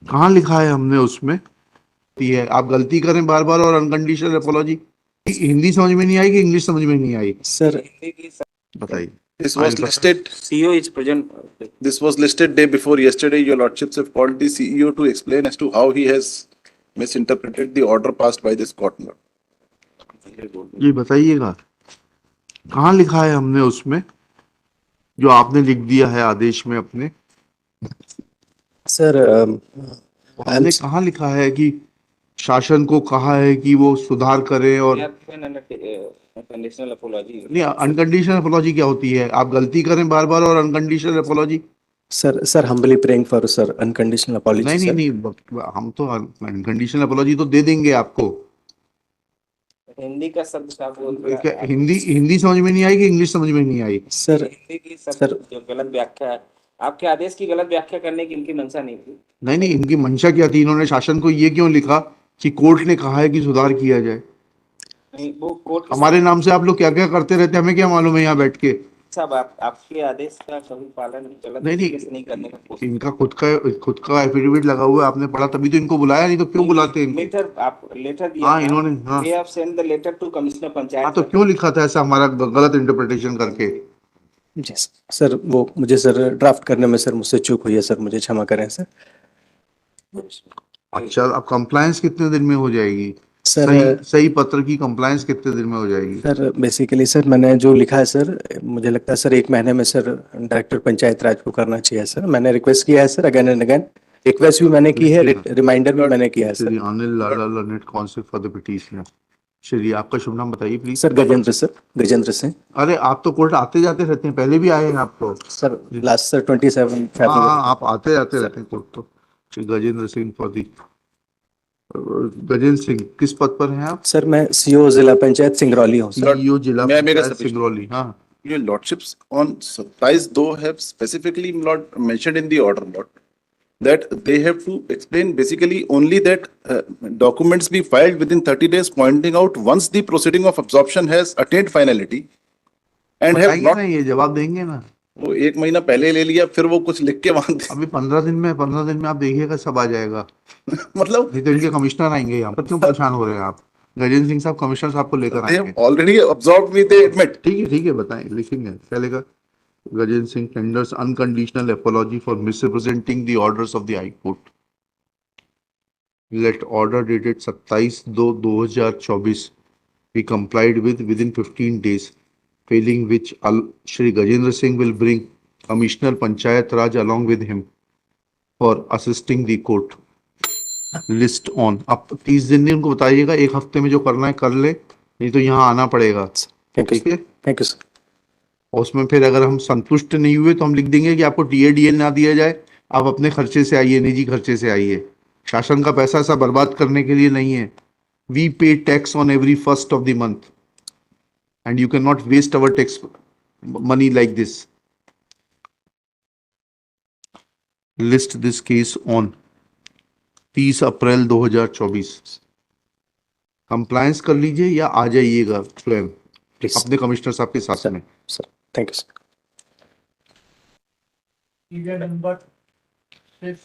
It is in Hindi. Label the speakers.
Speaker 1: कहाँ लिखा है हमने उसमें? है आप गलती करें बार बार और अनकंडीशनल अपोलॉजी। हिंदी समझ में नहीं आई कि इंग्लिश समझ में नहीं आई?
Speaker 2: सर
Speaker 1: बताइए।
Speaker 3: This was listed.
Speaker 4: CEO is present.
Speaker 3: This was listed day before yesterday. Your lordships have called the CEO to explain as to how he has misinterpreted the order passed by this court.
Speaker 1: ये बताइएगा कहाँ लिखा है हमने उसमें जो आपने लिख दिया है आदेश में अपने?
Speaker 2: सर
Speaker 1: हमने कहाँ लिखा है कि शासन को कहा है कि वो सुधार करे और
Speaker 4: Conditional apology.
Speaker 1: नहीं, अनकंडीशनल अपोलॉजी क्या होती है? आप गलती करें बार बार और unconditional apology.
Speaker 2: Sir humbly praying for sir unconditional apology
Speaker 1: नहीं
Speaker 2: sir.
Speaker 1: नहीं नहीं, हम तो अनकंडीशनल अपोलॉजी तो दे देंगे आपको।
Speaker 4: हिंदी का शब्द साफ बोल रहा है।
Speaker 1: हिंदी समझ में नहीं आई कि इंग्लिश समझ में नहीं आई?
Speaker 2: सर
Speaker 4: हिंदी की सर जो गलत व्याख्या है, आपके आदेश की गलत व्याख्या करने की इनकी मंशा नहीं थी।
Speaker 1: नहीं, इनकी मंशा क्या थी? इन्होंने शासन को ये क्यों लिखा कि कोर्ट ने कहा है कि सुधार किया जाए?
Speaker 4: नहीं, वो कोर्ट
Speaker 1: हमारे नाम से आप लोग क्या क्या करते रहते हैं, हमें क्या मालूम है यहाँ बैठ के?
Speaker 4: साहब आपके आदेश का कभी पालन गलत
Speaker 1: नहीं
Speaker 4: तरीके से नहीं करने का कोशिश।
Speaker 1: इनका खुद का एफिडेविट लगा हुआ है, आपने पढ़ा तभी तो इनको बुलाया, नहीं तो क्यों बुलाते हैं इनको?
Speaker 4: लेटर आप लेटर दिया
Speaker 1: हाँ
Speaker 4: था।
Speaker 1: इन्होंने, हाँ
Speaker 4: We have sent the letter to Commissioner panchayat.
Speaker 1: हाँ, तो क्यों लिखा था ऐसा हमारा गलत इंटरप्रिटेशन करके?
Speaker 2: जी सर वो मुझे सर ड्राफ्ट करने में सर मुझसे चूक हुई है सर, मुझे क्षमा करें सर।
Speaker 1: अच्छा, अब कंप्लायंस कितने दिन में हो जाएगी?
Speaker 2: सर
Speaker 1: सही पत्र की कंप्लायंस कितने दिन में हो जाएगी?
Speaker 2: सर बेसिकली सर मैंने जो लिखा है सर, मुझे लगता है सर 1 महीने में सर डायरेक्टर पंचायत राज को करना चाहिए सर। मैंने रिक्वेस्ट किया है sir again and again, request भी मैंने की है, रिमाइंडर भी मैंने किया है sir.
Speaker 1: Shri Anil Lala learned council for the petitioner. Shri आपका शुभ नाम बताइए प्लीज।
Speaker 2: सर गजेंद्र सिंह।
Speaker 1: अरे आप तो कोर्ट आते जाते रहते हैं, पहले भी आए हैं आप तो।
Speaker 2: सर लास्ट सर 27 फरवरी।
Speaker 1: हाँ आप आते जाते रहते हैं कोर्ट तो। श्री गजेंद्र सिंह फॉर दी। गजेंद्र सिंह किस पद पर हैं आप?
Speaker 2: सर मैं सीईओ जिला पंचायत सिंगरौली हूँ सर।
Speaker 1: सीईओ जिला
Speaker 3: मैं मेरा
Speaker 1: पंचायत सिंगरौली। हाँ
Speaker 3: Your lordships on surprise though have specifically not mentioned in the order lot that they have to explain basically only that documents be filed within 30 days, pointing out once the proceeding of absorption has attained finality and have
Speaker 1: बताइए
Speaker 3: not।
Speaker 1: ना, ये जवाब देंगे ना?
Speaker 3: वो 1 महीना पहले ले लिया, फिर वो कुछ लिख के वहां
Speaker 1: अभी 15 दिन में आप देखिएगा सब आ जाएगा।
Speaker 3: मतलब
Speaker 1: नहीं तो इनके कमिश्नर आएंगे यहाँ पर, क्यों परेशान हो रहे हैं आप? गजेंद्र सिंह साहब कमिश्नर साहब को लेकर
Speaker 3: they
Speaker 1: आएंगे।
Speaker 3: have already absorbed me, they admit।
Speaker 1: ठीक है बताएं, लिखेंगे क्या लिखा? Gajendra Singh tenders unconditional apology for misrepresenting the orders of the high court. Let order dated 27/2/2024 be complied with within 15 days, failing which Shri Gajendra Singh will bring Commissioner Panchayat Raj along with him for assisting the court. List on. अब 30 दिन नहीं, उनको बताइएगा 1 हफ्ते में जो करना है कर ले, नहीं तो यहाँ आना पड़ेगा। ठीक है,
Speaker 2: थैंक यू सर।
Speaker 1: और उसमें फिर अगर हम संतुष्ट नहीं हुए तो हम लिख देंगे कि आपको टीएडीएल ना दिया जाए, आप अपने खर्चे से आइए, निजी खर्चे से आइए। शासन का पैसा ऐसा बर्बाद करने के लिए नहीं है। We pay tax on every first of the month and you can not waste our tax money like this. List this case on 30 April 2024। Compliance कर लीजिए या आ जाइएगा स्वयं अपने कमिश्नर साहब के साथ में।
Speaker 2: Sir thank you sir.
Speaker 5: Number 6